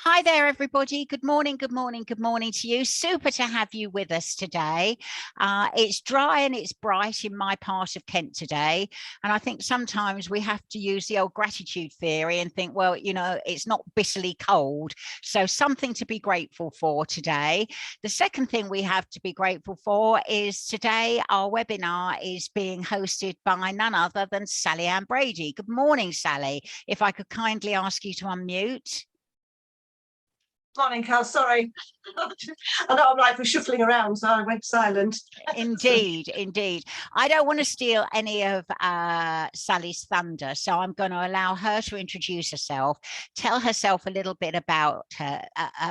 Hi there, everybody. Good morning, good morning, good morning to you. Super to have you with us today. It's dry and it's bright in my part of Kent today. And I think sometimes we have to use the old gratitude theory and think, well, it's not bitterly cold. So something to be grateful for today. The second thing we have to be grateful for is today our webinar is being hosted by none other than Sally Brady. Good morning, Sally. If I could kindly ask you to unmute. Morning, Cal. Sorry. I know I'm like we're shuffling around, so I went silent. Indeed, indeed. I don't want to steal any of Sally's thunder, so I'm going to allow her to introduce herself, tell herself a little bit about her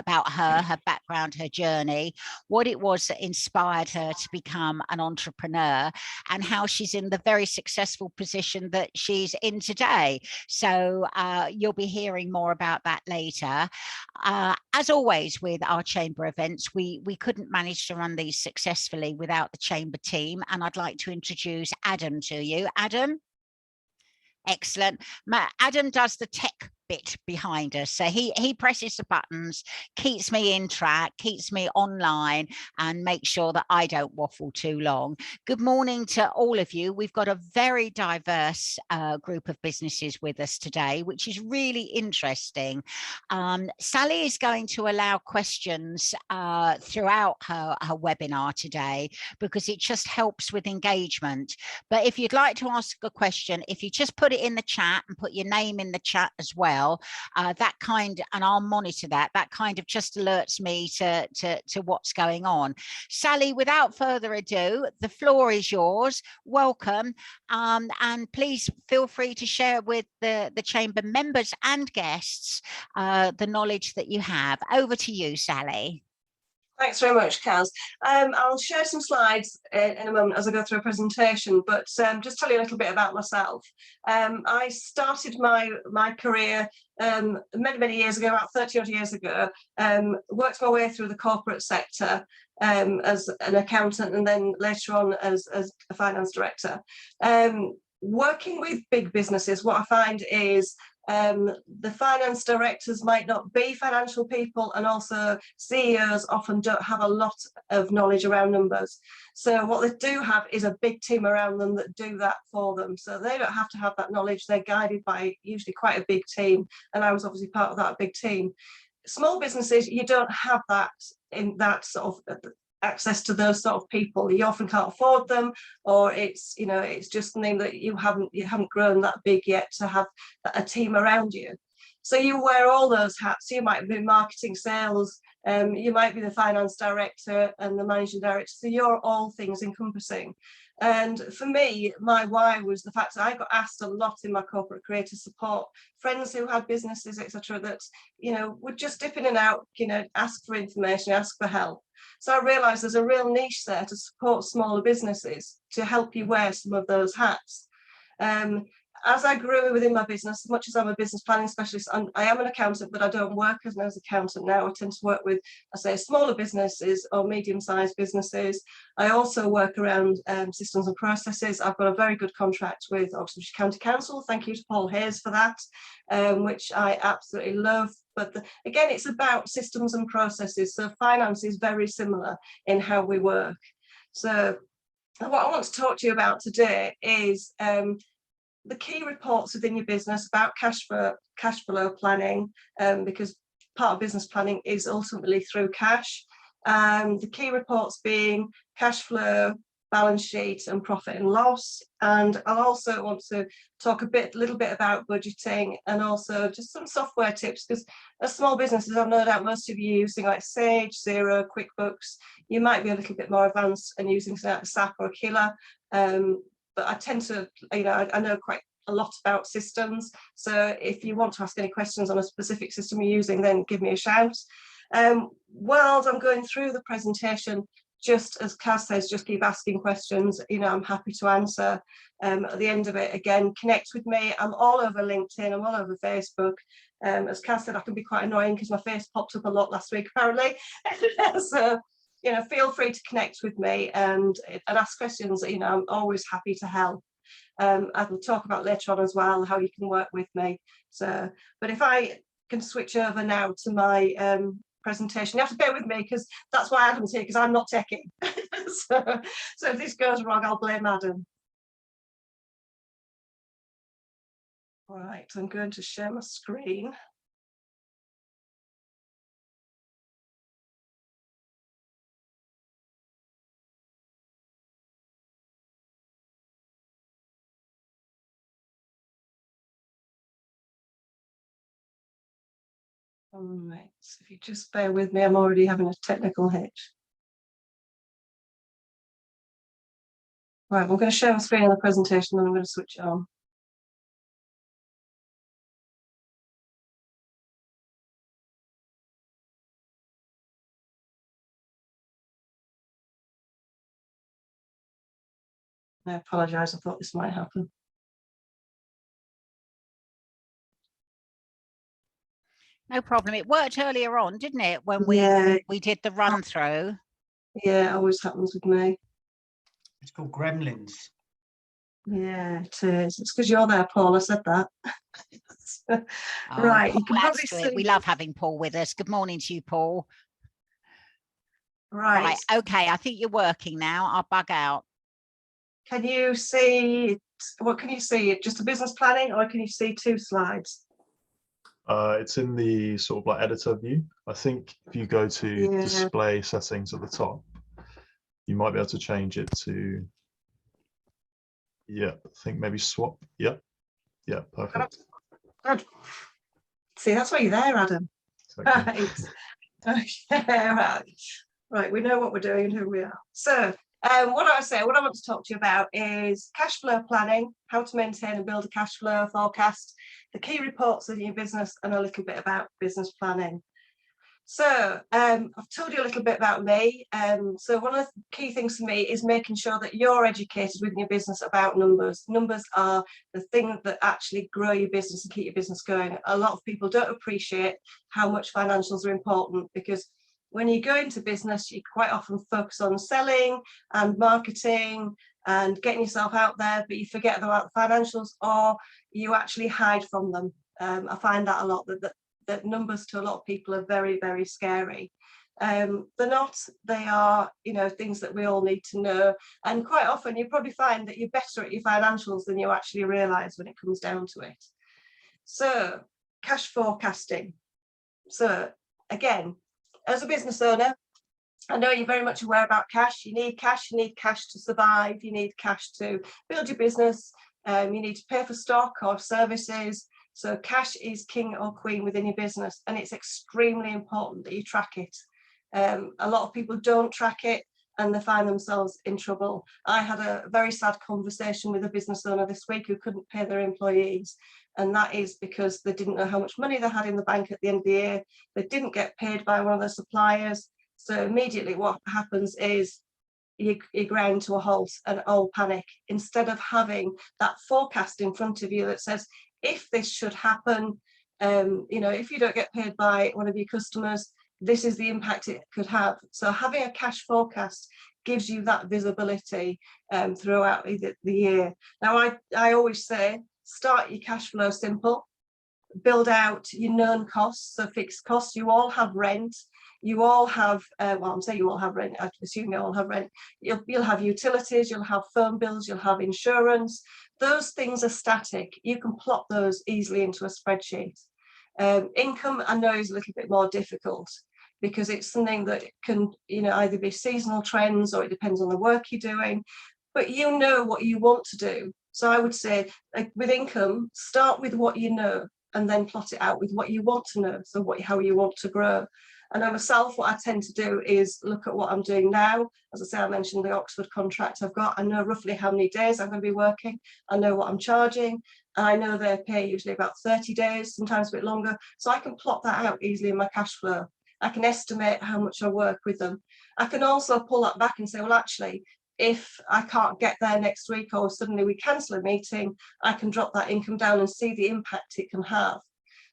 background, her journey, what it was that inspired her to become an entrepreneur, and how she's in the very successful position that she's in today. So you'll be hearing more about that later. As always with our chamber events, we couldn't manage to run these successfully without the chamber team, and I'd like to introduce Adam to you. Adam? Excellent. Adam does the tech bit behind us, so he presses the buttons, keeps me in track, keeps me online, and makes sure that I don't waffle too long. Good morning to all of you. We've got a very diverse group of businesses with us today, which is really interesting. Sally is going to allow questions throughout her webinar today because it just helps with engagement. But if you'd like to ask a question, if you just put it in the chat and put your name in the chat as well, and I'll monitor that kind of just alerts me to what's going on. Sally, without further ado, the floor is yours. Welcome, and please feel free to share with the chamber members and guests the knowledge that you have. Over to you, Sally. Thanks very much, Kaz. I'll share some slides in a moment as I go through a presentation, but just tell you a little bit about myself. I started my career many years ago, about 30 odd years ago, worked my way through the corporate sector as an accountant and then later on as a finance director. Working with big businesses, what I find is the finance directors might not be financial people, and also CEOs often don't have a lot of knowledge around numbers. So what they do have is a big team around them that do that for them. So they don't have to have that knowledge. They're guided by usually quite a big team. And I was obviously part of that big team. Small businesses, you don't have that in that sort of access to those sort of people. You often can't afford them, or it's just something that you haven't grown that big yet to have a team around you. So you wear all those hats. You might be marketing, sales, you might be the finance director and the managing director. So you're all things encompassing. And for me, my why was the fact that I got asked a lot in my corporate career to support friends who had businesses, etc., that would just dip in and out, ask for information, ask for help. So I realized there's a real niche there to support smaller businesses to help you wear some of those hats. As I grew within my business, as much as I'm a business planning specialist, I am an accountant, but I don't work as an accountant now. I tend to work with, smaller businesses or medium-sized businesses. I also work around systems and processes. I've got a very good contract with Oxfordshire County Council. Thank you to Paul Hayes for that, which I absolutely love. But again, it's about systems and processes. So finance is very similar in how we work. So what I want to talk to you about today is the key reports within your business about cash flow planning, because part of business planning is ultimately through cash. The key reports being cash flow, balance sheet, and profit and loss. And I'll also want to talk a little bit about budgeting, and also just some software tips, because as small businesses, I've no doubt most of you using like Sage, Xero, QuickBooks. You might be a little bit more advanced and using something like SAP or Aquila. But I tend to, I know quite a lot about systems. So if you want to ask any questions on a specific system you're using, then give me a shout. While I'm going through the presentation, just as Kaz says, just keep asking questions. I'm happy to answer. At the end of it, again, connect with me. I'm all over LinkedIn. I'm all over Facebook. As Kaz said, I can be quite annoying because my face popped up a lot last week, apparently. So, feel free to connect with me and ask questions. I'm always happy to help. I will talk about later on as well how you can work with me. So, but if I going to switch over now to my presentation. You have to bear with me because that's why Adam's here, because I'm not techie. so if this goes wrong, I'll blame Adam. Right, I'm going to share my screen. All right, so if you just bear with me, I'm already having a technical hitch. Right, we're going to share my screen on the presentation and I'm going to switch it on. I apologise, I thought this might happen. No problem. It worked earlier on, didn't it, when we did the run through? Yeah, it always happens with me. It's called Gremlins. Yeah, it is. It's because you're there, Paul. I said that. Right, Paul you can adds probably to it. see. We love having Paul with us. Good morning to you, Paul. Right. Okay, I think you're working now. I'll bug out. Can you see, what can you see? Just a business planning, or can you see 2 slides? It's in the sort of like editor view. I think if you go to display settings at the top, you might be able to change it to, I think maybe swap. Yeah, perfect. Good. See, that's why you're there, Adam. Exactly. Right. Right, we know what we're doing and who we are. So what I want to talk to you about is cash flow planning, how to maintain and build a cash flow forecast, the key reports of your business, and a little bit about business planning. So I've told you a little bit about me. So one of the key things for me is making sure that you're educated within your business about numbers. Numbers are the thing that actually grow your business and keep your business going. A lot of people don't appreciate how much financials are important, because when you go into business, you quite often focus on selling and marketing and getting yourself out there, but you forget about the financials, or you actually hide from them. I find that a lot, that numbers to a lot of people are very, very scary. They're not. They are, things that we all need to know. And quite often you probably find that you're better at your financials than you actually realise when it comes down to it. So cash forecasting. So again, as a business owner, I know you're very much aware about cash. You need cash to survive. You need cash to build your business. You need to pay for stock or services. So cash is king or queen within your business, and it's extremely important that you track it. A lot of people don't track it and they find themselves in trouble. I had a very sad conversation with a business owner this week who couldn't pay their employees, and that is because they didn't know how much money they had in the bank at the end of the year. They didn't get paid by one of their suppliers. So immediately what happens is you grind to a halt and all panic, instead of having that forecast in front of you that says, if this should happen, if you don't get paid by one of your customers, this is the impact it could have. So having a cash forecast gives you that visibility throughout the year. Now, I always say, start your cash flow simple, build out your known costs, so fixed costs. You all have rent. You all have, I'm saying you all have rent, I assume you all have rent. You'll have utilities, you'll have phone bills, you'll have insurance. Those things are static. You can plot those easily into a spreadsheet. Income, I know, is a little bit more difficult, because it's something that can, either be seasonal trends, or it depends on the work you're doing, but you know what you want to do. So I would say, like, with income, start with what you know and then plot it out with what you want to know. So how you want to grow. And I myself, what I tend to do is look at what I'm doing now. As I say, I mentioned the Oxford contract I've got. I know roughly how many days I'm going to be working. I know what I'm charging. And I know they pay usually about 30 days, sometimes a bit longer. So I can plot that out easily in my cash flow. I can estimate how much I work with them. I can also pull that back and say, well, actually, if I can't get there next week, or suddenly we cancel a meeting, I can drop that income down and see the impact it can have.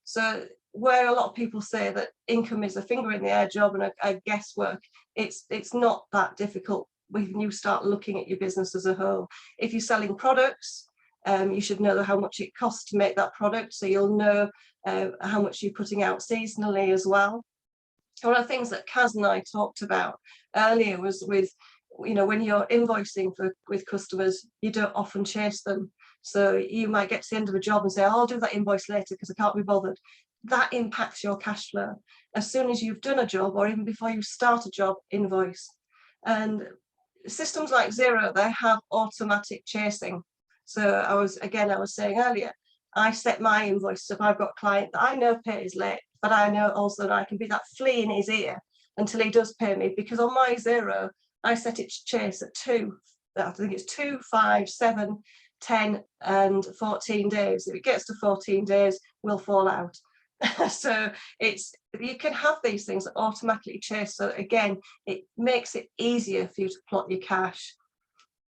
So where a lot of people say that income is a finger in the air job and a guesswork, it's not that difficult when you start looking at your business as a whole. If you're selling products, You should know how much it costs to make that product, so you'll know how much you're putting out seasonally as well. One of the things that Kaz and I talked about earlier was with, when you're invoicing with customers, you don't often chase them. So you might get to the end of a job and say, I'll do that invoice later because I can't be bothered. That impacts your cash flow. As soon as you've done a job, or even before you start a job, invoice. And systems like Xero, they have automatic chasing. So I was saying earlier, I set my invoice. So if I've got a client that I know pays late, but I know also that I can be that flea in his ear until he does pay me, because on my Xero, I set it to chase at 2, I think it's 2, 5, 7, 10 and 14 days. If it gets to 14 days, we'll fall out. So you can have these things that automatically chase. So again, it makes it easier for you to plot your cash.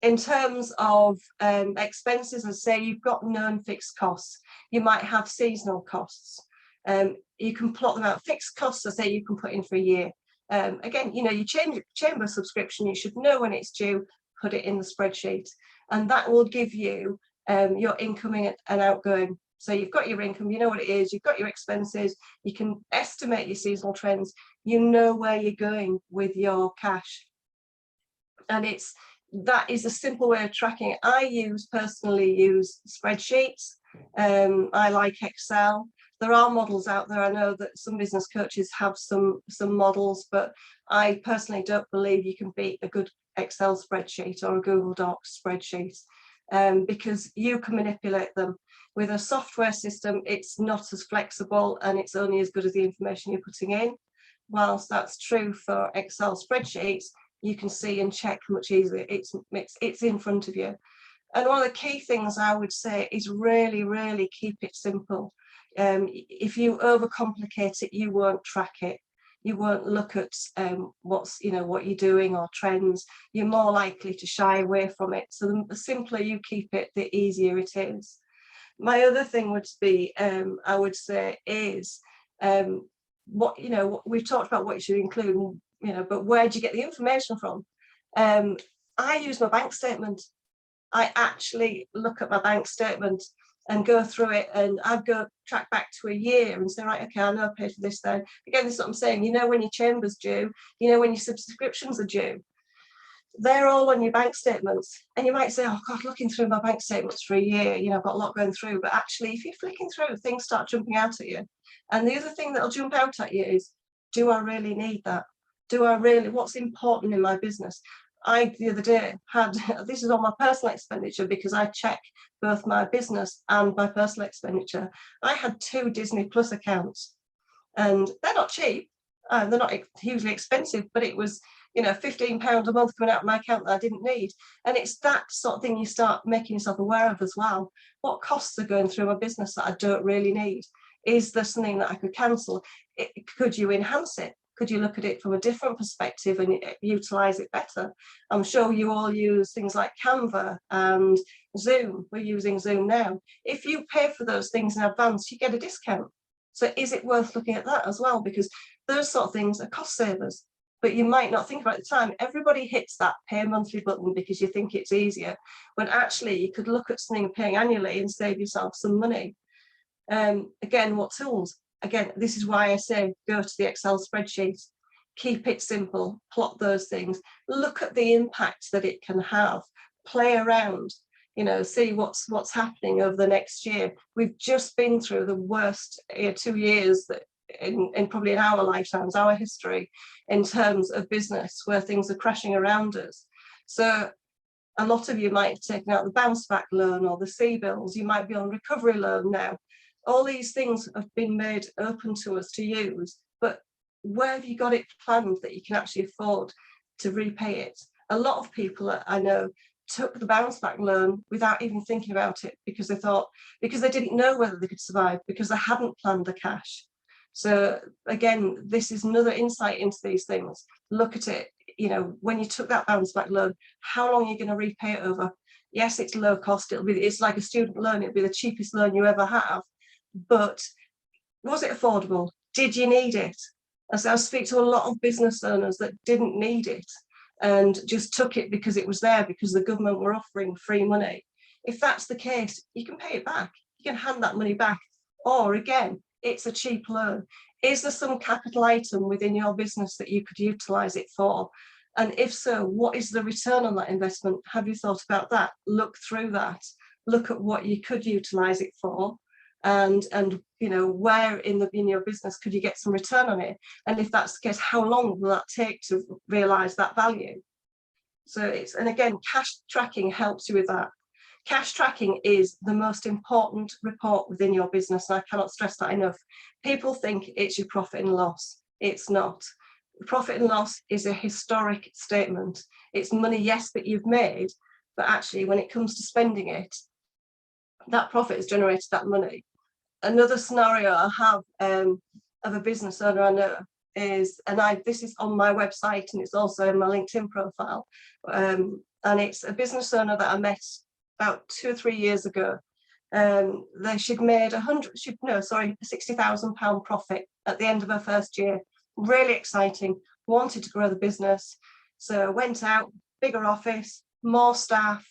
In terms of expenses, as I say, you've got known fixed costs. You might have seasonal costs. You can plot them out. Fixed costs, I say, you can put in for a year. Again, your chamber subscription, you should know when it's due, put it in the spreadsheet, and that will give you your incoming and outgoing. So you've got your income, you know what it is, you've got your expenses, you can estimate your seasonal trends, you know where you're going with your cash. And that is a simple way of tracking it. I personally use spreadsheets. I like Excel. There are models out there. I know that some business coaches have some models, but I personally don't believe you can beat a good Excel spreadsheet or a Google Docs spreadsheet, because you can manipulate them. With a software system, it's not as flexible and it's only as good as the information you're putting in. Whilst that's true for Excel spreadsheets, you can see and check much easier. It's in front of you. And one of the key things I would say is really, really keep it simple. If you overcomplicate it, you won't track it. You won't look at what you're doing or trends. You're more likely to shy away from it. So the simpler you keep it, the easier it is. My other thing would be, I would say, is we've talked about what you should include, but where do you get the information from? I use my bank statement. I actually look at my bank statement and go through it, and I'd go track back to a year and say, right, okay, I know I paid for this then. Again, this is what I'm saying, when your chamber's due, when your subscriptions are due. They're all on your bank statements. And you might say, oh God, looking through my bank statements for a year, I've got a lot going through. But actually, if you're flicking through, things start jumping out at you. And the other thing that'll jump out at you is, do I really need that? What's important in my business? The other day this is on my personal expenditure, because I check both my business and my personal expenditure. I had 2 Disney Plus accounts, and they're not cheap. They're not hugely expensive, but it was, £15 a month coming out of my account that I didn't need. And it's that sort of thing you start making yourself aware of as well. What costs are going through my business that I don't really need? Is there something that I could cancel? Could you enhance it? Could you look at it from a different perspective and utilize it better? I'm sure you all use things like Canva and Zoom. We're using Zoom now. If you pay for those things in advance, you get a discount. So is it worth looking at that as well? Because those sort of things are cost savers, but you might not think about it at the time. Everybody hits that pay monthly button because you think it's easier, when actually you could look at something paying annually and save yourself some money. Again, what tools? Again, this is why I say go to the Excel spreadsheet, keep it simple, plot those things, look at the impact that it can have, play around, see what's happening over the next year. We've just been through the worst 2 years that in probably in our lifetimes, our history, in terms of business, where things are crashing around us. So a lot of you might have taken out the bounce back loan or the C-bills. You might be on recovery loan now. All these things have been made open to us to use, but where have you got it planned that you can actually afford to repay it? A lot of people I know took the bounce back loan without even thinking about it, because they didn't know whether they could survive, because they hadn't planned the cash. So again, this is another insight into these things. Look at it, when you took that bounce back loan, how long are you going to repay it over? Yes, it's low cost. It's like a student loan. It'll be the cheapest loan you ever have. But was it affordable? Did you need it? As I speak to a lot of business owners that didn't need it and just took it because it was there, because the government were offering free money. If that's the case, you can pay it back. You can hand that money back. Or again, it's a cheap loan. Is there some capital item within your business that you could utilise it for? And if so, what is the return on that investment? Have you thought about that? Look through that. Look at what you could utilise it for, and you know, where in your business could you get some return on it? And if that's the case, how long will that take to realise that value? So and again, cash tracking helps you with that. Cash tracking is the most important report within your business, and I cannot stress that enough. People think it's your profit and loss. It's not. Profit and loss is a historic statement. It's money, yes, that you've made, but actually when it comes to spending it, that profit has generated that money. Another scenario I have of a business owner I know is, and this is on my website and it's also in my LinkedIn profile, and it's a business owner that I met about 2 or 3 years ago. She'd made £60,000 profit at the end of her first year. Really exciting, wanted to grow the business. So went out, bigger office, more staff,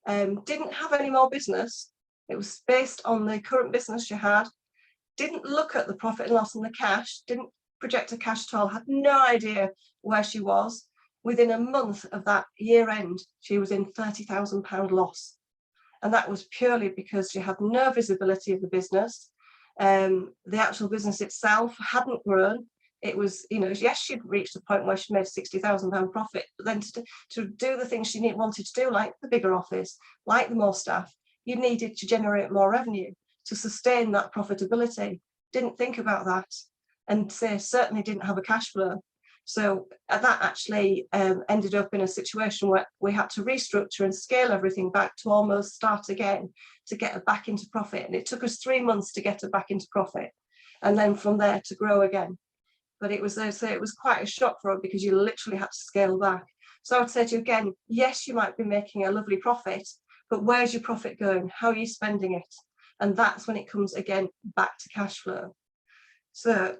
didn't have any more business. It was based on the current business she had. Didn't look at the profit and loss and the cash, didn't project a cash at all, had no idea where she was. Within a month of that year end, she was in £30,000 loss. And that was purely because she had no visibility of the business. The actual business itself hadn't grown. It was, you know, yes, she'd reached the point where she made £60,000 profit, but then to do the things she wanted to do, like the bigger office, like the more staff, you needed to generate more revenue to sustain that profitability. Didn't think about that, and certainly didn't have a cash flow. So that actually ended up in a situation where we had to restructure and scale everything back to almost start again to get her back into profit. And it took us 3 months to get her back into profit, and then from there to grow again. But it was quite a shock for her because you literally had to scale back. So I would say to you again, yes, you might be making a lovely profit, but where's your profit going? How are you spending it? And that's when it comes again back to cash flow. So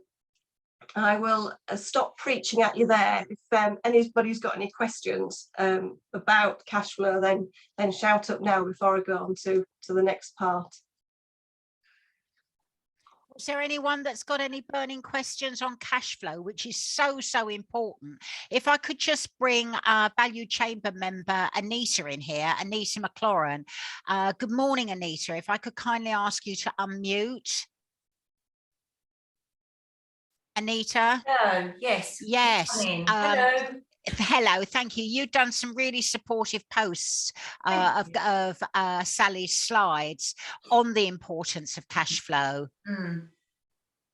I will stop preaching at you there. If anybody's got any questions about cash flow, then shout up now before I go on to the next part. Is there anyone that's got any burning questions on cash flow, which is so important? If I could just bring Value Chamber member Anita in here, Anita McLaurin. Good morning, Anita. If I could kindly ask you to unmute. Anita? Hello, yes. Yes. Hello. Hello, thank you. You've done some really supportive posts of Sally's slides on the importance of cash flow.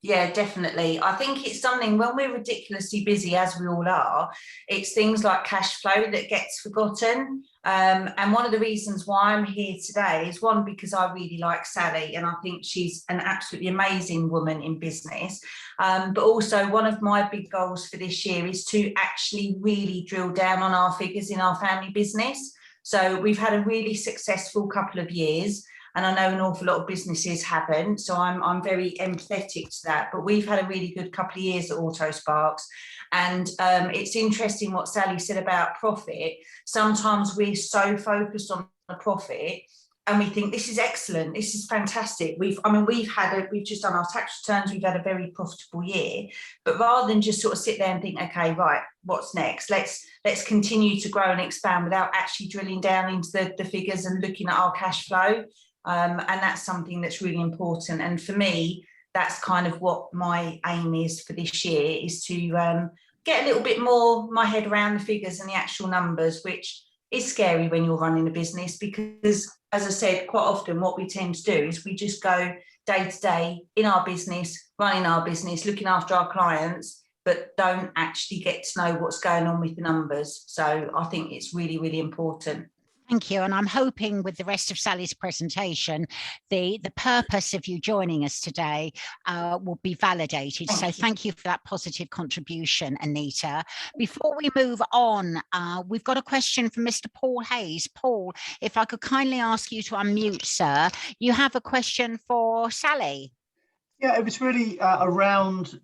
Yeah, definitely. I think it's something when we're ridiculously busy, as we all are, it's things like cash flow that gets forgotten. And one of the reasons why I'm here today is, one, because I really like Sally and I think she's an absolutely amazing woman in business. But also one of my big goals for this year is to actually really drill down on our figures in our family business. So we've had a really successful couple of years, and I know an awful lot of businesses haven't, so I'm very empathetic to that. But we've had a really good couple of years at Autosparks, and it's interesting what Sally said about profit. Sometimes we're so focused on the profit, and we think this is excellent, this is fantastic. We've just done our tax returns, we've had a very profitable year. But rather than just sort of sit there and think, okay, right, what's next? Let's continue to grow and expand without actually drilling down into the figures and looking at our cash flow. And that's something that's really important. And for me, that's kind of what my aim is for this year, is to get a little bit more my head around the figures and the actual numbers, which is scary when you're running a business, because, as I said, quite often what we tend to do is we just go day to day in our business, running our business, looking after our clients, but don't actually get to know what's going on with the numbers. So I think it's really, really important. Thank you. And I'm hoping with the rest of Sally's presentation, the purpose of you joining us today will be validated. Thank you for that positive contribution, Anita. Before we move on, we've got a question from Mr. Paul Hayes. Paul, if I could kindly ask you to unmute, sir. You have a question for Sally. Yeah, it was really around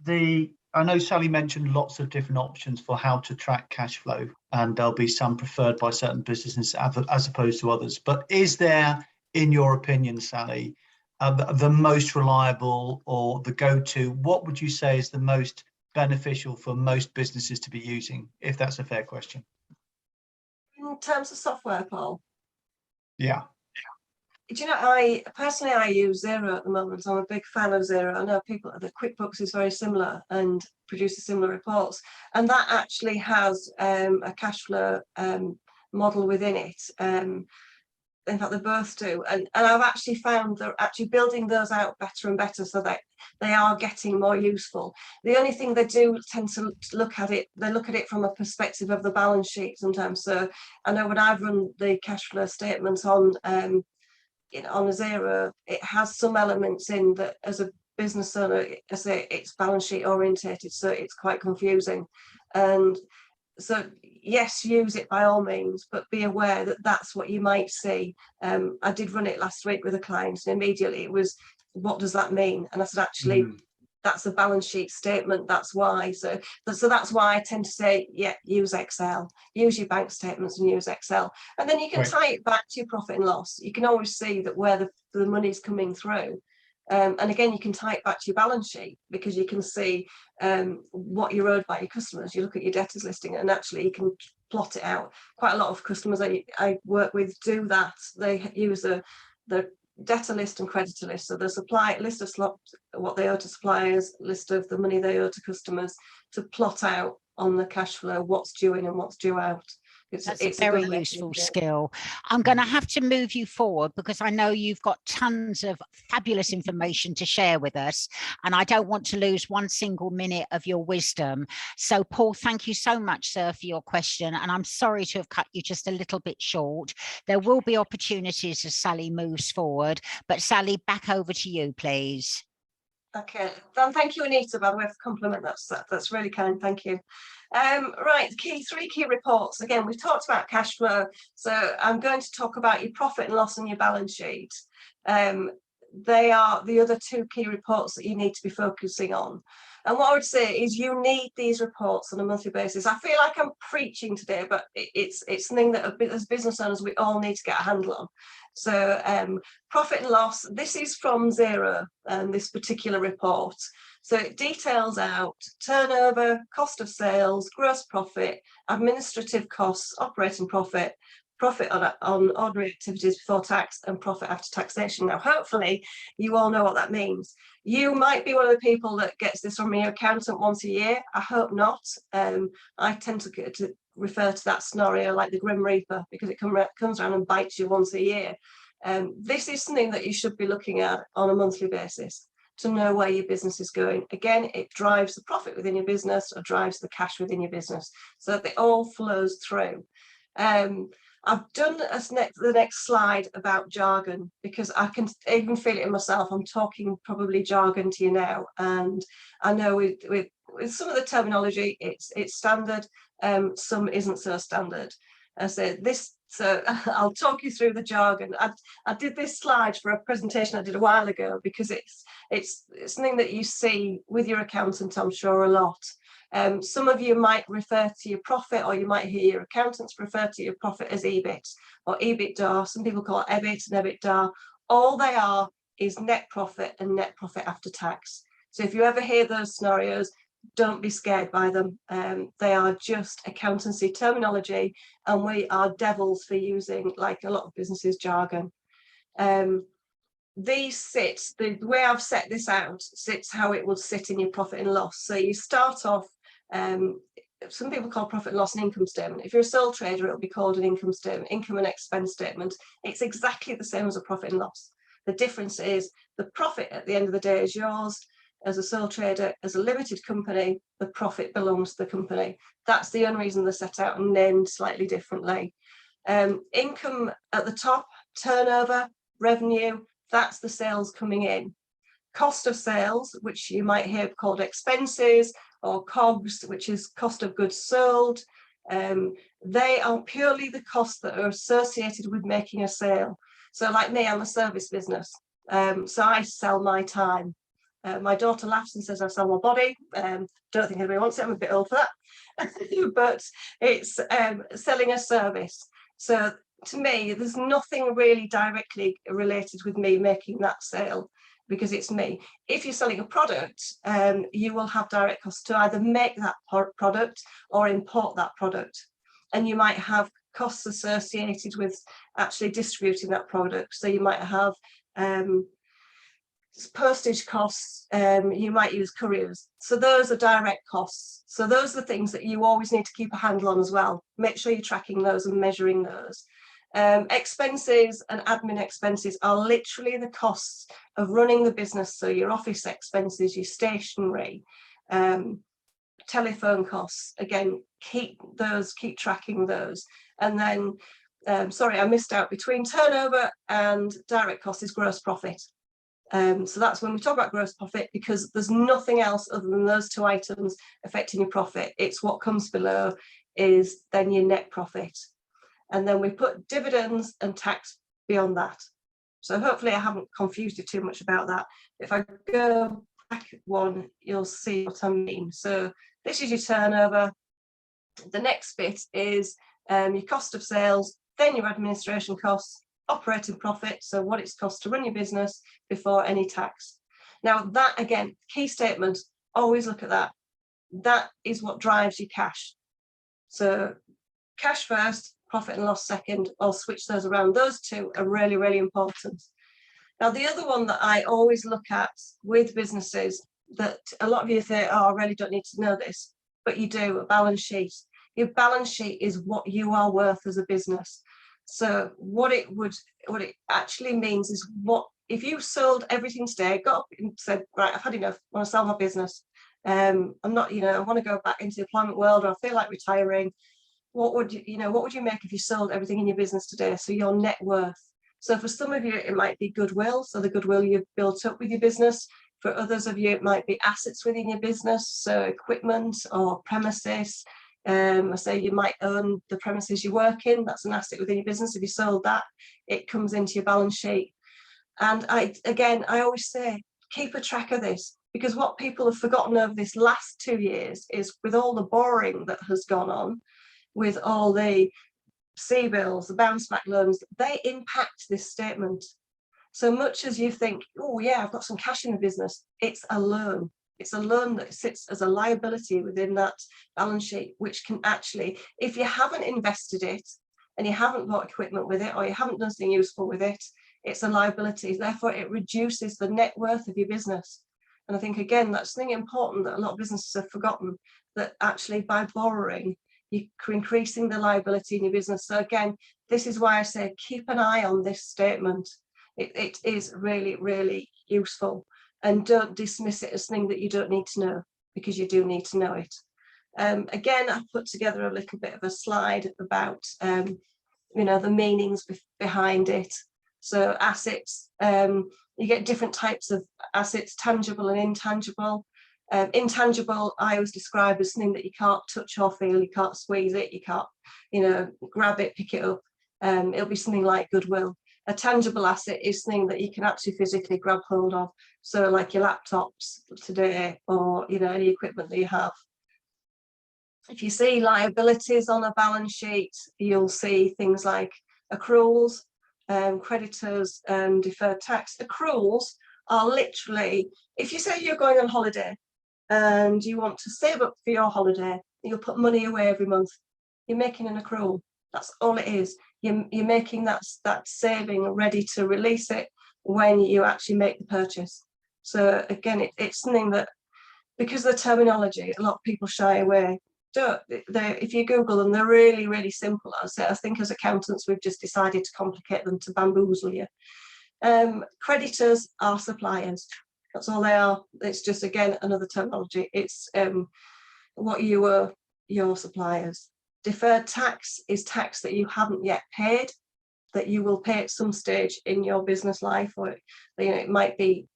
I know Sally mentioned lots of different options for how to track cash flow, and there'll be some preferred by certain businesses as opposed to others. But is there in your opinion, Sally, the most reliable or the go-to? What would you say is the most beneficial for most businesses to be using, if that's a fair question? In terms of software, Paul? Yeah. Do you know, I personally use Xero at the moment. I'm a big fan of Xero. I know people, the QuickBooks is very similar and produces similar reports, and that actually has a cash flow model within it. In fact, they both do, and I've actually found they're actually building those out better and better, so that they are getting more useful. The only thing they do tend to look at it, they look at it from a perspective of the balance sheet sometimes. So I know when I've run the cash flow statements on a Xero, it has some elements in that as a business owner, I say it's balance sheet orientated, so it's quite confusing. And so yes, use it by all means, but be aware that that's what you might see. I did run it last week with a client, and immediately it was, what does that mean? And I said, actually, that's a balance sheet statement. That's why. So that's why I tend to say, yeah, use Excel, use your bank statements and use Excel. And then you can tie it back to your profit and loss. You can always see that where the money's coming through. And again, you can tie it back to your balance sheet, because you can see what you're owed by your customers. You look at your debtors listing, and actually you can plot it out. Quite a lot of customers I work with do that. They use the debtor list and creditor list. So the supply list of what they owe to suppliers, list of the money they owe to customers, to plot out on the cash flow what's due in and what's due out. That's a very useful skill. I'm going to have to move you forward, because I know you've got tons of fabulous information to share with us, and I don't want to lose one single minute of your wisdom. So Paul, thank you so much, sir, for your question, and I'm sorry to have cut you just a little bit short. There will be opportunities as Sally moves forward, but Sally, back over to you, please. Okay, and thank you, Anita, by the way, for compliment. That's really kind. Thank you. Right, three key reports. Again, we've talked about cash flow, so I'm going to talk about your profit and loss and your balance sheet. They are the other two key reports that you need to be focusing on. And what I would say is you need these reports on a monthly basis. I feel like I'm preaching today, but it's something that as business owners we all need to get a handle on. So profit and loss, this is from Xero, this particular report. So it details out turnover, cost of sales, gross profit, administrative costs, operating profit, profit on ordinary activities before tax, and profit after taxation. Now, hopefully you all know what that means. You might be one of the people that gets this from your accountant once a year. I hope not. I tend to refer to that scenario like the Grim Reaper, because it comes around and bites you once a year. This is something that you should be looking at on a monthly basis to know where your business is going. Again, it drives the profit within your business or drives the cash within your business, so that it all flows through. I've done the next slide about jargon, because I can even feel it in myself. I'm talking probably jargon to you now, and I know with some of the terminology it's standard, some isn't so standard. So I'll talk you through the jargon. I did this slide for a presentation I did a while ago, because it's something that you see with your accountant, I'm sure, a lot. Some of you might refer to your profit, or you might hear your accountants refer to your profit as EBIT or EBITDA. Some people call it EBIT and EBITDA. All they are is net profit and net profit after tax. So if you ever hear those scenarios, don't be scared by them. They are just accountancy terminology, and we are devils for using, like a lot of businesses, jargon. These sit, the way I've set this out, sits how it will sit in your profit and loss. So you start off, some people call profit and loss an income statement. If you're a sole trader, it'll be called an income statement, income and expense statement. It's exactly the same as a profit and loss. The difference is the profit at the end of the day is yours. As a sole trader, as a limited company, the profit belongs to the company. That's the only reason they're set out and named slightly differently. Income at the top, turnover, revenue, that's the sales coming in. Cost of sales, which you might hear called expenses, or COGS, which is cost of goods sold. They are purely the costs that are associated with making a sale. So like me, I'm a service business. So I sell my time. My daughter laughs and says I sell my body. Don't think anybody wants it. I'm a bit old for that. But it's selling a service. So to me, there's nothing really directly related with me making that sale, because it's me. If you're selling a product, you will have direct costs to either make that product or import that product. And you might have costs associated with actually distributing that product. So you might have postage costs, you might use couriers. So those are direct costs. So those are the things that you always need to keep a handle on as well. Make sure you're tracking those and measuring those. Expenses and admin expenses are literally the costs of running the business. So your office expenses, your stationery, telephone costs, again, keep tracking those. And then, sorry, I missed out, between turnover and direct costs is gross profit. So that's when we talk about gross profit, because there's nothing else other than those two items affecting your profit. It's what comes below is then your net profit. And then we put dividends and tax beyond that. So hopefully I haven't confused you too much about that. If I go back one, you'll see what I mean. So this is your turnover. The next bit is your cost of sales, then your administration costs, operating profit, so what it's cost to run your business before any tax. Now that, again, key statement, always look at that. That is what drives your cash. So cash first, profit and loss second, or switch those around. Those two are really, really important. Now the other one that I always look at with businesses, that a lot of you say, oh, I really don't need to know this, but you do, a balance sheet. Your balance sheet is what you are worth as a business. So what it actually means is, what if you sold everything today, got up and said, right, I've had enough, I want to sell my business, I'm not, I want to go back into the employment world, or I feel like retiring. What would you make if you sold everything in your business today? So your net worth. So for some of you, it might be goodwill, so the goodwill you've built up with your business. For others of you, it might be assets within your business, so equipment or premises. I say you might own the premises you work in, that's an asset within your business. If you sold that, it comes into your balance sheet. And I always say, keep a track of this, because what people have forgotten over this last 2 years is, with all the borrowing that has gone on, with all the C-bills, the bounce back loans, they impact this statement. So much as you think, oh yeah, I've got some cash in the business, it's a loan. It's a loan that sits as a liability within that balance sheet, which can actually, if you haven't invested it and you haven't bought equipment with it, or you haven't done something useful with it, it's a liability. Therefore, it reduces the net worth of your business. And I think, again, that's something important that a lot of businesses have forgotten, that actually by borrowing, you're increasing the liability in your business. So again, this is why I say keep an eye on this statement. It is really, really useful. And don't dismiss it as something that you don't need to know, because you do need to know it. Again, I've put together a little bit of a slide about, the meanings behind it. So assets, you get different types of assets, tangible and intangible. Intangible, I always describe as something that you can't touch or feel, you can't squeeze it, you can't, grab it, pick it up. It'll be something like goodwill. A tangible asset is something that you can actually physically grab hold of. So like your laptops today, or, any equipment that you have. If you see liabilities on a balance sheet, you'll see things like accruals, creditors, and deferred tax. Accruals are literally, if you say you're going on holiday and you want to save up for your holiday, you'll put money away every month. You're making an accrual. That's all it is. You're making that saving ready to release it when you actually make the purchase. So again, it's something that, because of the terminology, a lot of people shy away. If you Google them, they're really, really simple. I think as accountants, we've just decided to complicate them, to bamboozle you. Creditors are suppliers. That's all they are. It's just, again, another terminology. It's what you owe your suppliers. Deferred tax is tax that you haven't yet paid, that you will pay at some stage in your business life, or it might be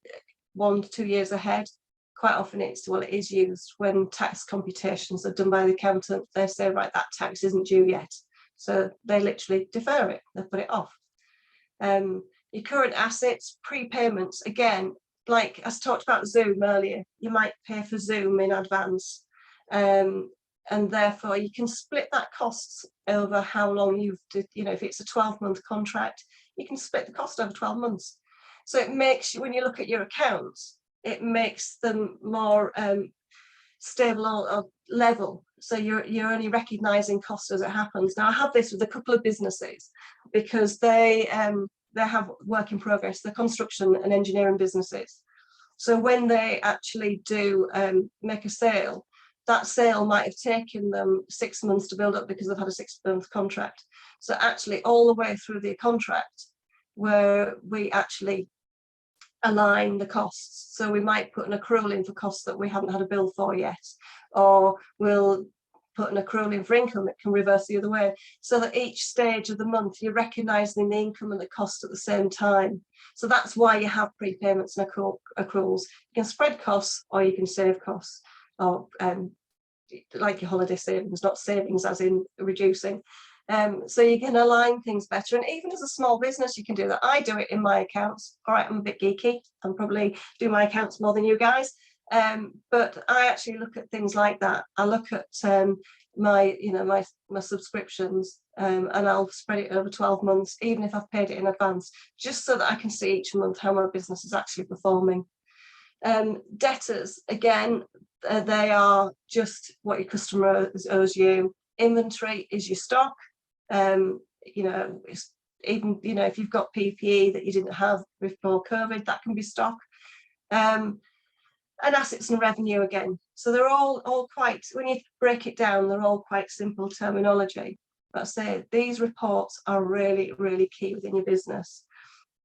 1 to 2 years ahead. Quite often it is used when tax computations are done by the accountant. They say, right, that tax isn't due yet, so they literally defer it, they put it off. Your current assets, prepayments, again, like I talked about Zoom earlier, you might pay for Zoom in advance. and therefore you can split that costs over how long you've, if it's a 12-month contract, you can split the cost over 12 months. So it makes you, when you look at your accounts, it makes them more stable or level. So you're only recognizing costs as it happens. Now I have this with a couple of businesses because they have work in progress, the construction and engineering businesses. So when they actually do make a sale, that sale might have taken them 6 months to build up because they've had a 6-month contract. So actually all the way through the contract, where we actually align the costs. So we might put an accrual in for costs that we haven't had a bill for yet, or we'll put an accrual in for income that can reverse the other way, so that each stage of the month you're recognizing the income and the cost at the same time. So that's why you have prepayments and accruals. You can spread costs or you can save costs, or like your holiday savings, not savings as in reducing. So you can align things better, and even as a small business you can do that. I do it in my accounts. All right, I'm a bit geeky and probably do my accounts more than you guys, but I actually look at things like that. I look at my subscriptions, and I'll spread it over 12 months, even if I've paid it in advance, just so that I can see each month how my business is actually performing. Debtors, again, they are just what your customer owes you. Inventory is your stock. It's even, if you've got PPE that you didn't have before COVID, that can be stock. And assets and revenue again. So they're all quite, when you break it down, they're all quite simple terminology. But I say these reports are really, really key within your business.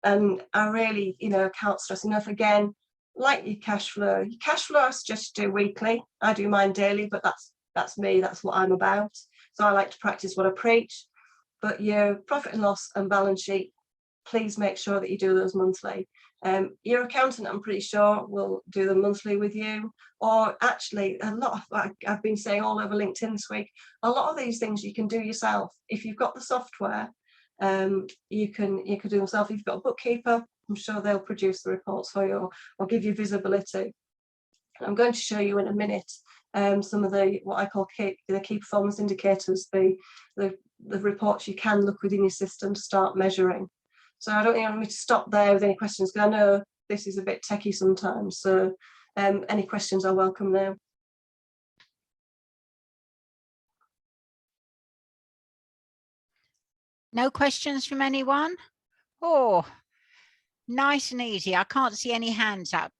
And I really, can't stress enough, again, like your cash flow. Your cash flow I suggest you do weekly. I do mine daily, but that's me, that's what I'm about. So I like to practice what I preach. But your profit and loss and balance sheet, please make sure that you do those monthly. Your accountant, I'm pretty sure, will do them monthly with you. Or actually, a lot of, I've been saying all over LinkedIn this week, a lot of these things you can do yourself. If you've got the software, you can do them yourself. If you've got a bookkeeper, I'm sure they'll produce the reports for you or give you visibility. I'm going to show you in a minute some of the what I call the key performance indicators, the reports you can look within your system to start measuring. So I don't think I'm going to stop there with any questions, because I know this is a bit techie sometimes. So any questions are welcome now. No questions from anyone? Oh, nice and easy. I can't see any hands up,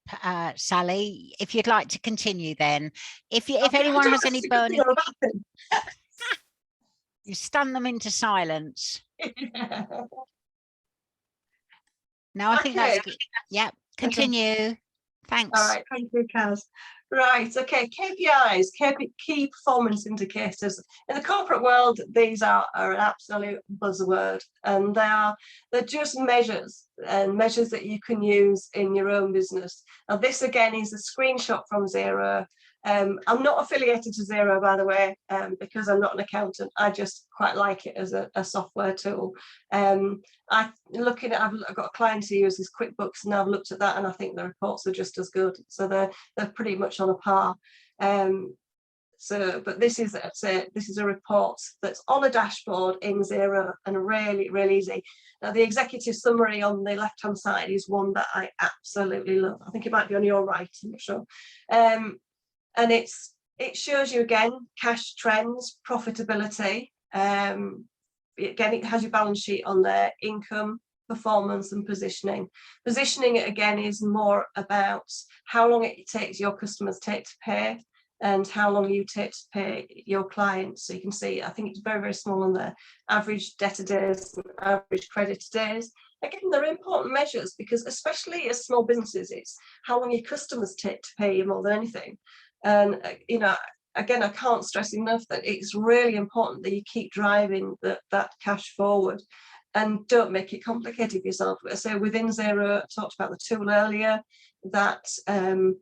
Sally. If you'd like to continue, then if anyone has any burning, you stun them into silence. No, I think that's good. Yeah, continue. Okay. Thanks. All right, thank you, Kaz. Right, okay, KPIs, key performance indicators. In the corporate world, these are an absolute buzzword, and they're just measures, and measures that you can use in your own business. Now, this again is a screenshot from Xero. I'm not affiliated to Xero, by the way, because I'm not an accountant. I just quite like it as a software tool. I've got a client who uses QuickBooks, and I've looked at that, and I think the reports are just as good. So they're pretty much on a par. But this is a report that's on a dashboard in Xero, and really, really easy. Now, the executive summary on the left-hand side is one that I absolutely love. I think it might be on your right, I'm not sure. And it shows you again cash trends, profitability. Again, it has your balance sheet on there, income, performance, and positioning. Positioning, it again, is more about how long it takes your customers to pay, and how long you take to pay your clients. So you can see, I think it's very, very small on there. Average debtor days and average creditor days. Again, they're important measures, because especially as small businesses, it's how long your customers take to pay you more than anything. And again, I can't stress enough that it's really important that you keep driving that cash forward, and don't make it complicated for yourself. So within Xero, I talked about the tool earlier that can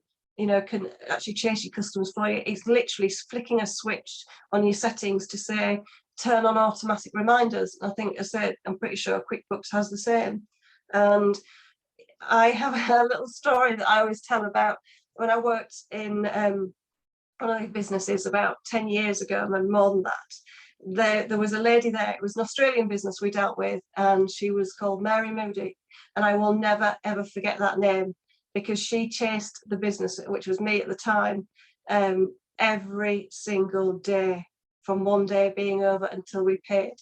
actually chase your customers for you. It's literally flicking a switch on your settings to say turn on automatic reminders. I think, as I said, I'm pretty sure QuickBooks has the same. And I have a little story that I always tell about when I worked in one of the businesses about 10 years ago, and more than that. There was a lady there. It was an Australian business we dealt with, and she was called Mary Moody, and I will never ever forget that name, because she chased the business, which was me at the time, every single day, from one day being over until we paid.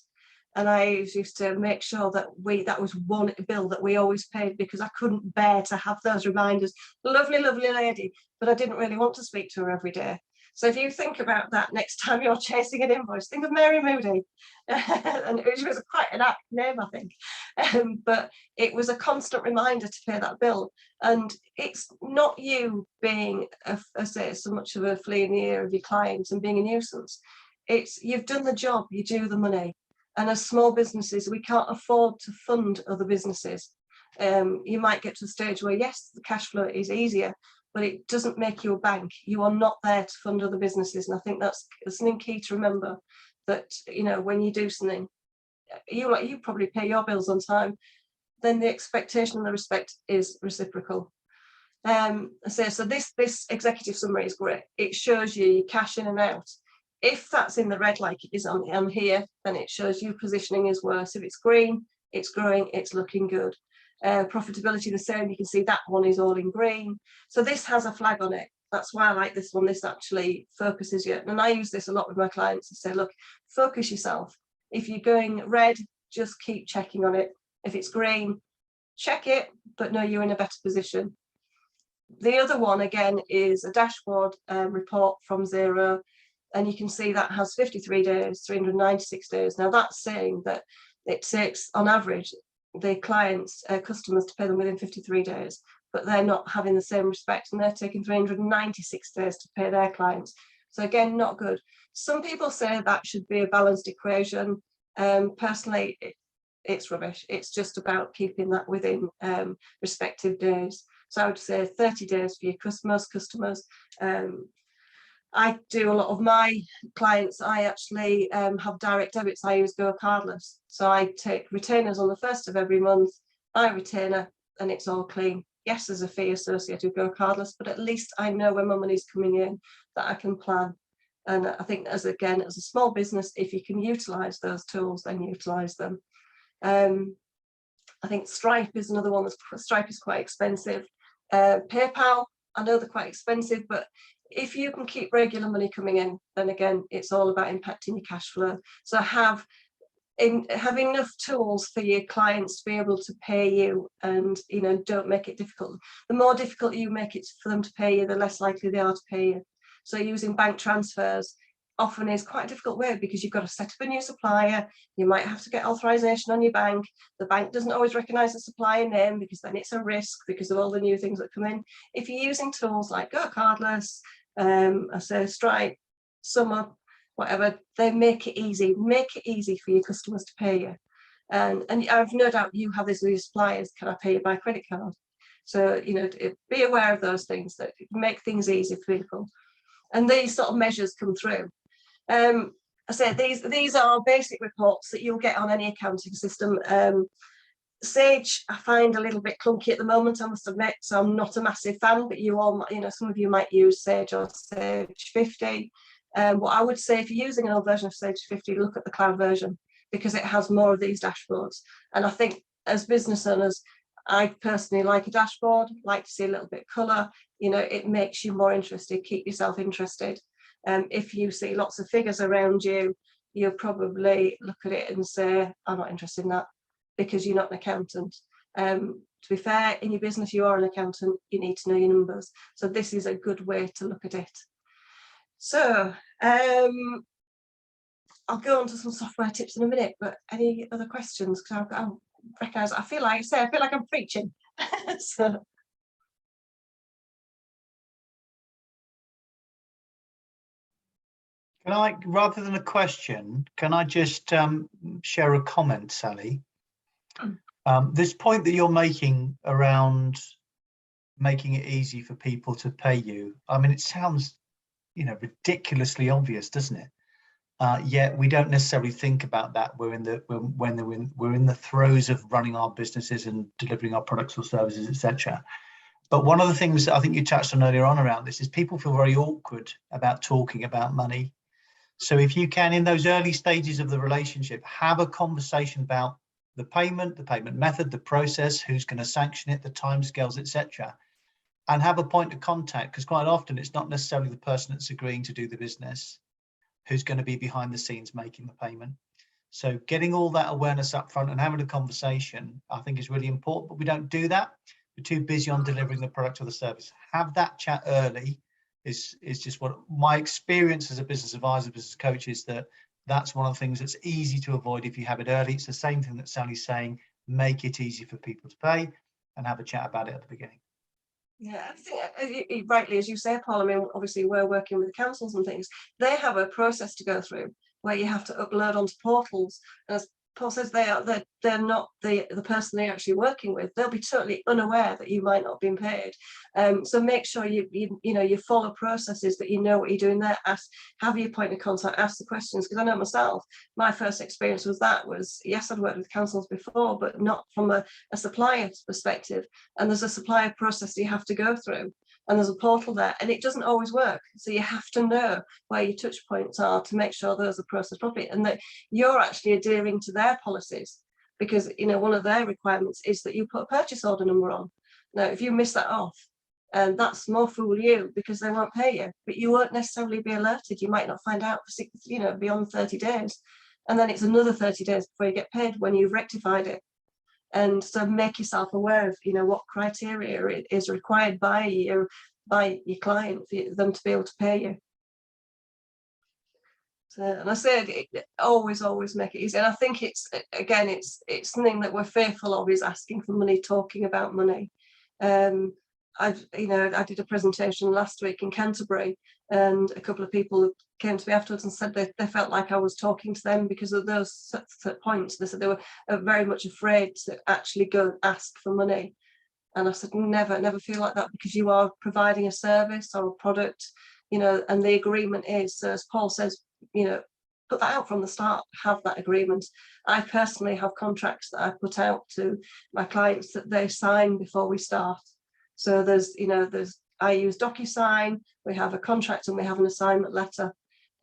And I used to make sure that that was one bill that we always paid, because I couldn't bear to have those reminders. Lovely, lovely lady, but I didn't really want to speak to her every day. So if you think about that next time you're chasing an invoice, think of Mary Moody. And it was quite an apt name, I think. But it was a constant reminder to pay that bill. And it's not you being, I say, so much of a flea in the ear of your clients and being a nuisance. It's you've done the job, you do the money. And as small businesses, we can't afford to fund other businesses. You might get to the stage where, yes, the cash flow is easier, but it doesn't make you a bank. You are not there to fund other businesses. And I think that's something key to remember, that, you know, when you do something, you probably pay your bills on time, then the expectation and the respect is reciprocal. So this executive summary is great. It shows you your cash in and out. If that's in the red, like it is on here, then it shows you positioning is worse. If it's green, it's growing, it's looking good. Profitability the same. You can see that one is all in green. So this has a flag on it. That's why I like this one. This actually focuses you. And I use this a lot with my clients to say, look, focus yourself. If you're going red, just keep checking on it. If it's green, check it, but know you're in a better position. The other one, again, is a dashboard report from Xero. And you can see that has 53 days, 396 days. Now that's saying that it takes, on average, the clients, customers to pay them within 53 days, but they're not having the same respect, and they're taking 396 days to pay their clients. So again, not good. Some people say that should be a balanced equation. Personally, it's rubbish. It's just about keeping that within respective days. So I would say 30 days for your customers. I do a lot of my clients, I actually have direct debits. I use Go Cardless. So I take retainers on the 1st of every month, buy retainer, and it's all clean. Yes, there's a fee associated with Go Cardless, but at least I know when my money's coming in, that I can plan. And I think as a small business, if you can utilize those tools, then utilize them. I think Stripe is another one. Stripe is quite expensive. PayPal, I know they're quite expensive, but if you can keep regular money coming in, then again, it's all about impacting your cash flow. So have enough tools for your clients to be able to pay you, and, you know, don't make it difficult. The more difficult you make it for them to pay you, the less likely they are to pay you. So using bank transfers often is quite a difficult way, because you've got to set up a new supplier. You might have to get authorization on your bank. The bank doesn't always recognize the supplier name, because then it's a risk because of all the new things that come in. If you're using tools like Go Cardless, I say Stripe, SumUp, whatever, they make it easy for your customers to pay you. And I've no doubt you have this with your suppliers. Can I pay you by credit card? So, you know, be aware of those things that make things easy for people. And these sort of measures come through. I say these are basic reports that you'll get on any accounting system. Sage, I find a little bit clunky at the moment, I must admit, so I'm not a massive fan, but you all, you know, some of you might use Sage or Sage 50. What I would say, if you're using an old version of Sage 50, look at the cloud version, because it has more of these dashboards. And I think as business owners, I personally like a dashboard, like to see a little bit of colour. You know, it makes you more interested, keep yourself interested. If you see lots of figures around you, you'll probably look at it and say, I'm not interested in that, because you're not an accountant. To be fair, in your business, you are an accountant, you need to know your numbers. So this is a good way to look at it. So I'll go on to some software tips in a minute, but any other questions? Because I feel like I'm preaching. So. Can I, rather than a question, can I just share a comment, Sally? This point that you're making around making it easy for people to pay you, I mean, it sounds, you know, ridiculously obvious, doesn't it? Yet we don't necessarily think about that. We're in the throes of running our businesses and delivering our products or services, etc. But one of the things that I think you touched on earlier on around this is people feel very awkward about talking about money. So if you can, in those early stages of the relationship, have a conversation about the payment method, the process, who's going to sanction it, the timescales, etc., and have a point of contact, because quite often it's not necessarily the person that's agreeing to do the business who's going to be behind the scenes making the payment. So getting all that awareness up front and having a conversation, I think, is really important, but we don't do that. We're too busy on delivering the product or the service. Have that chat early is just what my experience as a business advisor, business coach, is that that's one of the things that's easy to avoid if you have it early. It's the same thing that Sally's saying, make it easy for people to pay and have a chat about it at the beginning. Yeah, I think rightly, as you say, Paul, I mean, obviously we're working with councils and things. They have a process to go through where you have to upload onto portals. And as Paul says, they're not the person they're actually working with. They'll be totally unaware that you might not be paid. So make sure you follow processes, that you know what you're doing there. Have your point of contact, ask the questions. Because I know myself, my first experience was yes, I'd worked with councils before, but not from a supplier perspective. And there's a supplier process you have to go through. And there's a portal there, and it doesn't always work. So you have to know where your touch points are to make sure those are processed properly, and that you're actually adhering to their policies, because one of their requirements is that you put a purchase order number on. Now, if you miss that off, and that's more fool you, because they won't pay you, but you won't necessarily be alerted. You might not find out for beyond 30 days, and then it's another 30 days before you get paid when you've rectified it. And so make yourself aware of what criteria is required by your client for them to be able to pay you. So, and I said, always make it easy. And I think it's something that we're fearful of, is asking for money, talking about money. I did a presentation last week in Canterbury, and a couple of people came to me afterwards and said they felt like I was talking to them because of those points. They said they were very much afraid to actually go ask for money. And I said, never feel like that, because you are providing a service or a product, and the agreement is, so as Paul says, put that out from the start, have that agreement. I personally have contracts that I put out to my clients that they sign before we start. So I use DocuSign, we have a contract, and we have an assignment letter.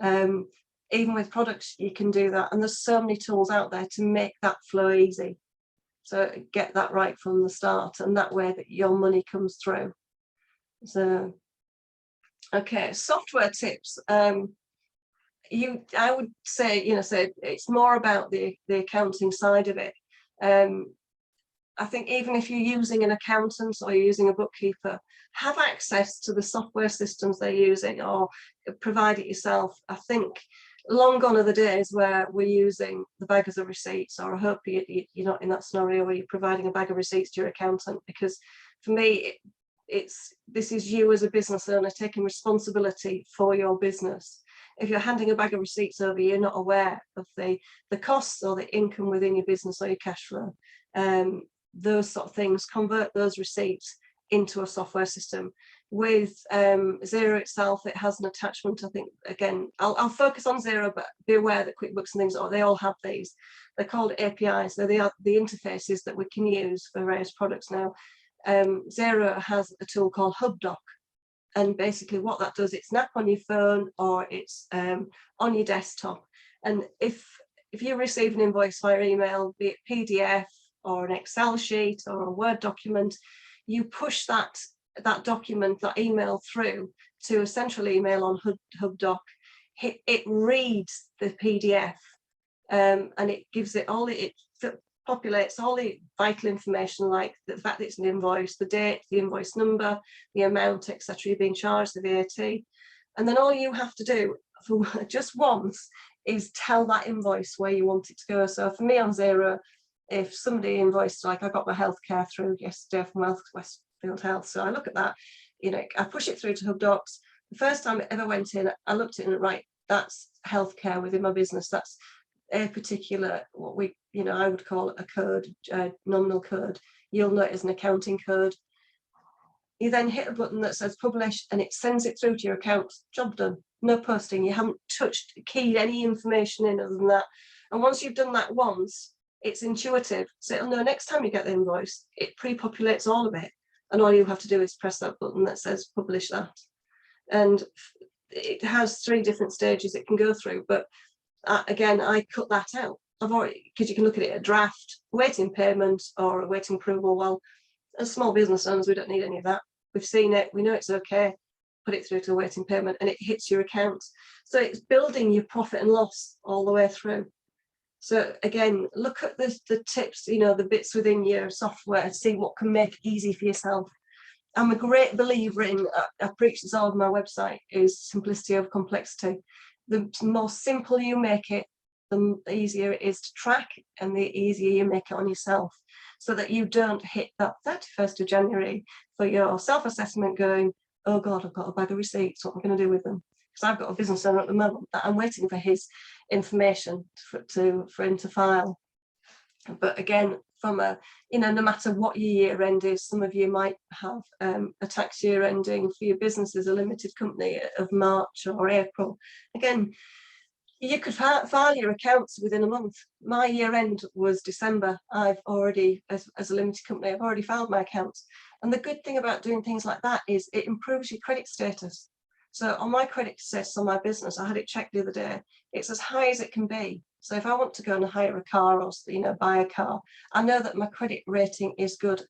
Even with products, you can do that. And there's so many tools out there to make that flow easy. So get that right from the start, and that way that your money comes through. So, okay, software tips. I would say, it's more about the accounting side of it. I think even if you're using an accountant or you're using a bookkeeper, have access to the software systems they're using, or provide it yourself. I think long gone are the days where we're using the baggers of receipts, or I hope you're not in that scenario where you're providing a bag of receipts to your accountant, because for me, this is you as a business owner taking responsibility for your business. If you're handing a bag of receipts over, you're not aware of the costs or the income within your business or your cash flow. Those sort of things, convert those receipts into a software system. With Xero itself, it has an attachment. I think, again, I'll focus on Xero, but be aware that QuickBooks and things, they all have these. They're called APIs. So they are the interfaces that we can use for various products now. Xero has a tool called HubDoc. And basically what that does, it's an app on your phone, or it's on your desktop. And if you receive an invoice via email, be it PDF or an Excel sheet or a Word document, you push that document, that email, through to a central email on HubDoc. It reads the PDF, and it gives it all, it populates all the vital information, like the fact that it's an invoice, the date, the invoice number, the amount, etc. you're being charged, the VAT. And then all you have to do for just once is tell that invoice where you want it to go. So for me on Xero, if somebody invoiced, like I got my healthcare through yesterday from Westfield Health, so I look at that, I push it through to HubDocs. The first time it ever went in, I looked at it and right, that's healthcare within my business. That's a particular, what we, I would call a code, a nominal code. You'll know it as an accounting code. You then hit a button that says publish, and it sends it through to your account. Job done. No posting. You haven't keyed any information in other than that. And once you've done that once, it's intuitive. So it'll know next time you get the invoice, it pre-populates all of it. and all you have to do is press that button that says publish that. And it has 3 different stages it can go through, but again, I cut that out. I've already, because you can look at it a draft, awaiting payment or awaiting approval. Well, as small business owners, we don't need any of that. We've seen it, we know it's okay, put it through to awaiting payment and it hits your account. So it's building your profit and loss all the way through. So again, look at the tips, you know, the bits within your software, see what can make it easy for yourself. I'm a great believer in, I preach this all on my website, is simplicity over complexity. The more simple you make it, the easier it is to track and the easier you make it on yourself, so that you don't hit that 31st of January for your self-assessment going, oh God, I've got a bag of receipts, what am I going to do with them? Because I've got a business owner at the moment that I'm waiting for his information for him to file. But again, from a, you know, no matter what your year end is, some of you might have a tax year ending for your business as a limited company of March or April. Again, you could file your accounts within a month. My year end was December. I've already, as a limited company, I've already filed my accounts. And the good thing about doing things like that is it improves your credit status. So on my credit status on my business, I had it checked the other day, it's as high as it can be. So if I want to go and hire a car or, you know, buy a car, I know that my credit rating is good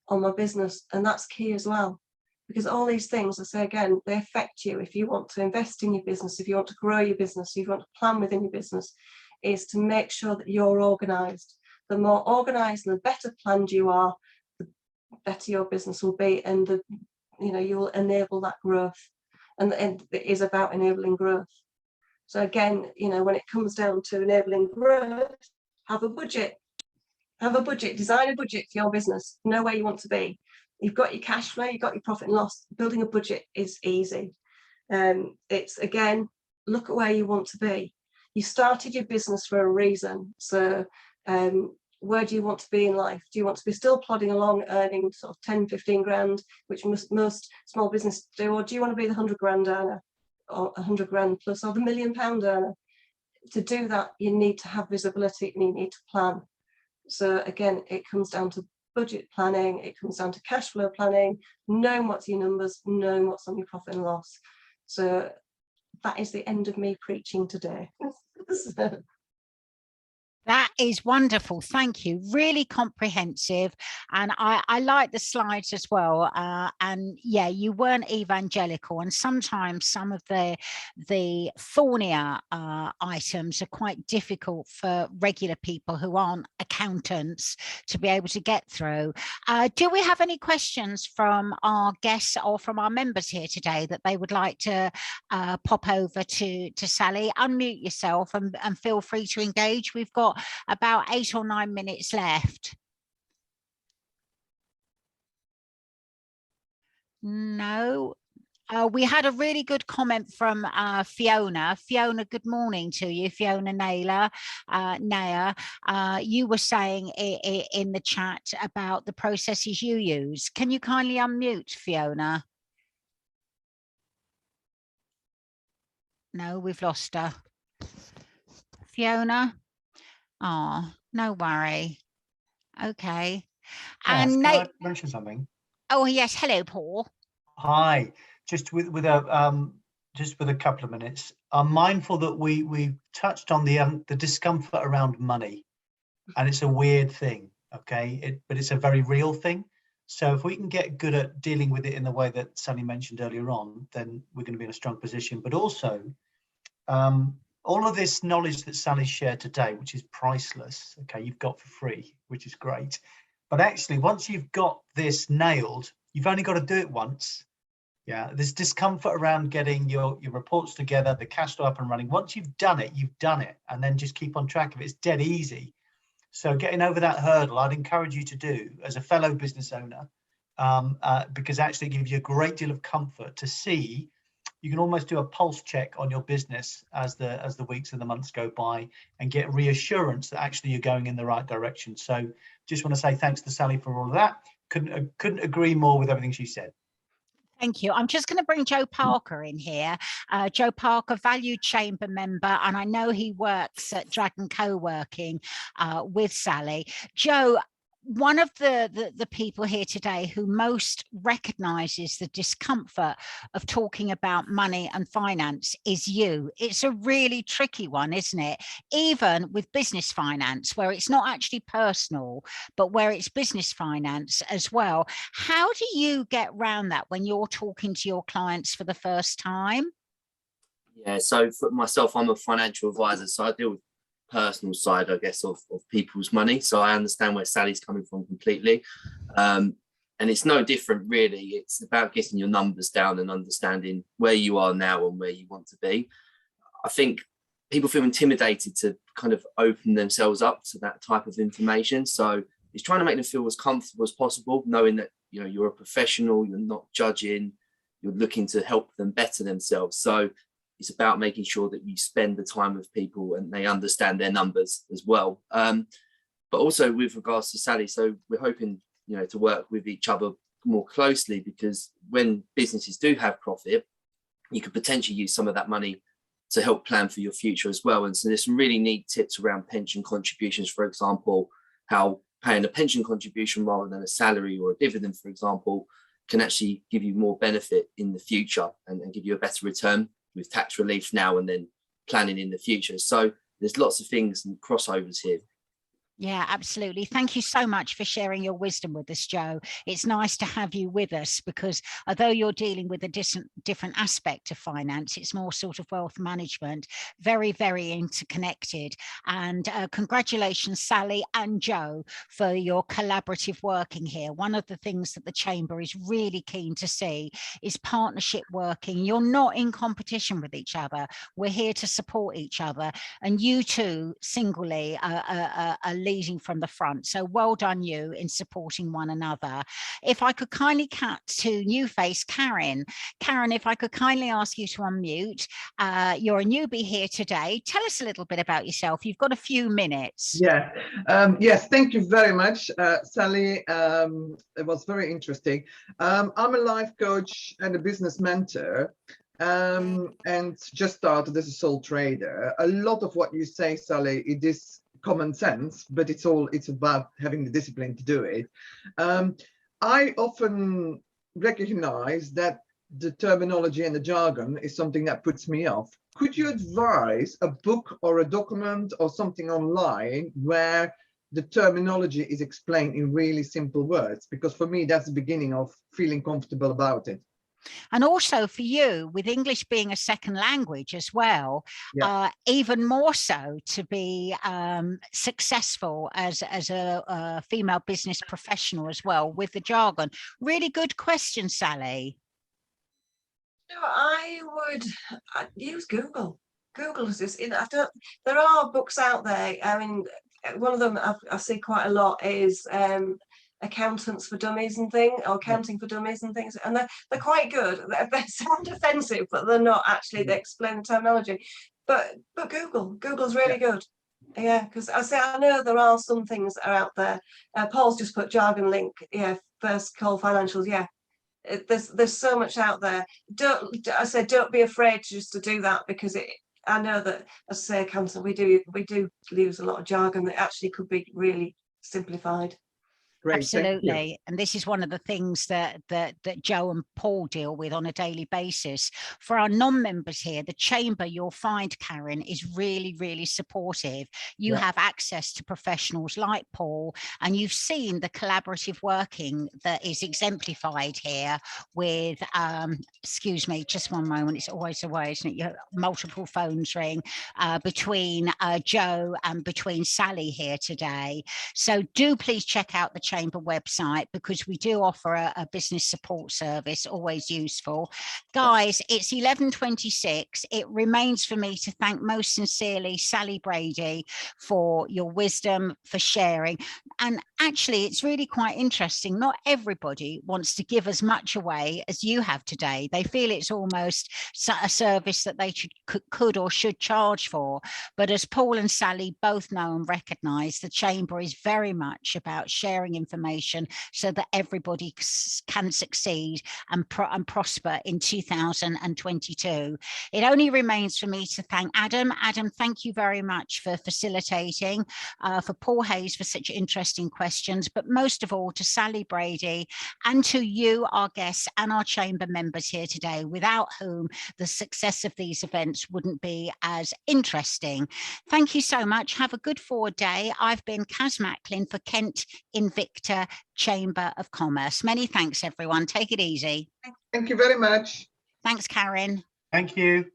on my business, and that's key as well. Because all these things, I say again, they affect you. If you want to invest in your business, if you want to grow your business, if you want to plan within your business, is to make sure that you're organised. The more organised and the better planned you are, the better your business will be, and you know, you will enable that growth. And it is about enabling growth. So again, you know, when it comes down to enabling growth, have a budget. Have a budget, design a budget for your business, know where you want to be. You've got your cash flow, you've got your profit and loss. Building a budget is easy. It's, again, look at where you want to be. You started your business for a reason. So where do you want to be in life? Do you want to be still plodding along, earning sort of 10, 15 grand, which most small businesses do? Or do you want to be the 100 grand earner, or 100 grand plus, or the £1 million earner? To do that, you need to have visibility and you need to plan. So again, it comes down to budget planning, it comes down to cash flow planning, knowing what's your numbers, knowing what's on your profit and loss. So that is the end of me preaching today. That is wonderful. Thank you. Really comprehensive. And I like the slides as well. And yeah, you weren't evangelical. And sometimes some of the thornier items are quite difficult for regular people who aren't accountants to be able to get through. Do we have any questions from our guests or from our members here today that they would like to pop over to Sally? Unmute yourself and feel free to engage. We've got about 8 or 9 minutes left. No. We had a really good comment from Fiona. Fiona, good morning to you. Fiona Naylor, you were saying in the chat about the processes you use. Can you kindly unmute, Fiona? No, we've lost her. Fiona? Oh, no worry. Okay. Yes, And can I mention something? Oh yes, hello, Paul. Hi. Just with a couple of minutes. I'm mindful that we touched on the discomfort around money, and it's a weird thing, okay? But it's a very real thing. So if we can get good at dealing with it in the way that Sally mentioned earlier on, then we're going to be in a strong position. But also, all of this knowledge that Sally shared today, which is priceless, okay, you've got for free, which is great. But actually, once you've got this nailed, you've only got to do it once. Yeah, there's discomfort around getting your reports together, the cash flow up and running. Once you've done it, and then just keep on track of it. It's dead easy. So getting over that hurdle, I'd encourage you to do as a fellow business owner, because actually it gives you a great deal of comfort to see. You can almost do a pulse check on your business as the weeks and the months go by, and get reassurance that actually you're going in the right direction. So just want to say thanks to Sally for all of that. Couldn't agree more with everything she said. Thank you. I'm just going to bring Joe Parker in here. Joe Parker, valued chamber member, and I know he works at Dragon Co-working with Sally. Joe, one of the people here today who most recognizes the discomfort of talking about money and finance is you. It's a really tricky one, isn't it? Even with business finance, where it's not actually personal, but where it's business finance as well. How do you get around that when you're talking to your clients for the first time? Yeah, so for myself, I'm a financial advisor, so I deal with personal side, I guess, of people's money. So I understand where Sally's coming from completely. And it's no different, really. It's about getting your numbers down and understanding where you are now and where you want to be. I think people feel intimidated to kind of open themselves up to that type of information. So it's trying to make them feel as comfortable as possible, knowing that, you know, you're a professional, you're not judging, you're looking to help them better themselves. So it's about making sure that you spend the time with people and they understand their numbers as well. But also with regards to Sally, so we're hoping, you know, to work with each other more closely, because when businesses do have profit, you could potentially use some of that money to help plan for your future as well. And so there's some really neat tips around pension contributions, for example, how paying a pension contribution rather than a salary or a dividend, for example, can actually give you more benefit in the future and give you a better return, with tax relief now and then planning in the future. So there's lots of things and crossovers here. Yeah, absolutely. Thank you so much for sharing your wisdom with us, Joe. It's nice to have you with us, because although you're dealing with a different aspect of finance, it's more sort of wealth management, very, very interconnected. And congratulations, Sally and Joe, for your collaborative working here. One of the things that the Chamber is really keen to see is partnership working. You're not in competition with each other. We're here to support each other. And you two singly are leading from the front. So well done you in supporting one another. If I could kindly cut to new face, Karen. Karen, if I could kindly ask you to unmute. You're a newbie here today. Tell us a little bit about yourself. You've got a few minutes. Yeah. Yes, thank you very much, Sally. It was very interesting. I'm a life coach and a business mentor. And just started as a sole trader. A lot of what you say, Sally, it is common sense, but it's about having the discipline to do it. I often recognize that the terminology and the jargon is something that puts me off. Could you advise a book or a document or something online where the terminology is explained in really simple words? Because for me, that's the beginning of feeling comfortable about it. And also for you, with English being a second language as well, yeah. Even more so to be successful as a female business professional as well with the jargon. Really good question, Sally. No, I would use Google. Google is this. There are books out there. I mean, one of them I see quite a lot is Accountants for Dummies and things, or Accounting for Dummies and things, and they're quite good. They sound offensive, but they're not actually. They explain the terminology. But Google's really good. Yeah, because I know there are some things that are out there. Paul's just put jargon link. Yeah, First Call Financials. Yeah, there's so much out there. Don't be afraid to do that, because I know that, as I say, accountant, we do use a lot of jargon that actually could be really simplified. Great, absolutely. And this is one of the things that Joe and Paul deal with on a daily basis. For our non-members here, the Chamber, you'll find, Karen, is really, really supportive. You have access to professionals like Paul, and you've seen the collaborative working that is exemplified here with, excuse me, just one moment. It's always the way, isn't it? You have multiple phones ring between Joe and between Sally here today. So do please check out the Chamber website, because we do offer a business support service, always useful. Guys, it's 11:26. It remains for me to thank most sincerely Sally Brady for your wisdom, for sharing. And actually, it's really quite interesting. Not everybody wants to give as much away as you have today. They feel it's almost a service that they could or should charge for. But as Paul and Sally both know and recognise, the Chamber is very much about sharing information so that everybody can succeed and prosper in 2022. It only remains for me to thank Adam. Adam, thank you very much for facilitating, for Paul Hayes for such interesting questions, but most of all to Sally Brady and to you, our guests and our chamber members here today, without whom the success of these events wouldn't be as interesting. Thank you so much. Have a good forward day. I've been Kaz Macklin for Kent Invicta Chamber of Commerce. Many thanks, everyone. Take it easy. Thank you very much. Thanks, Karen. Thank you.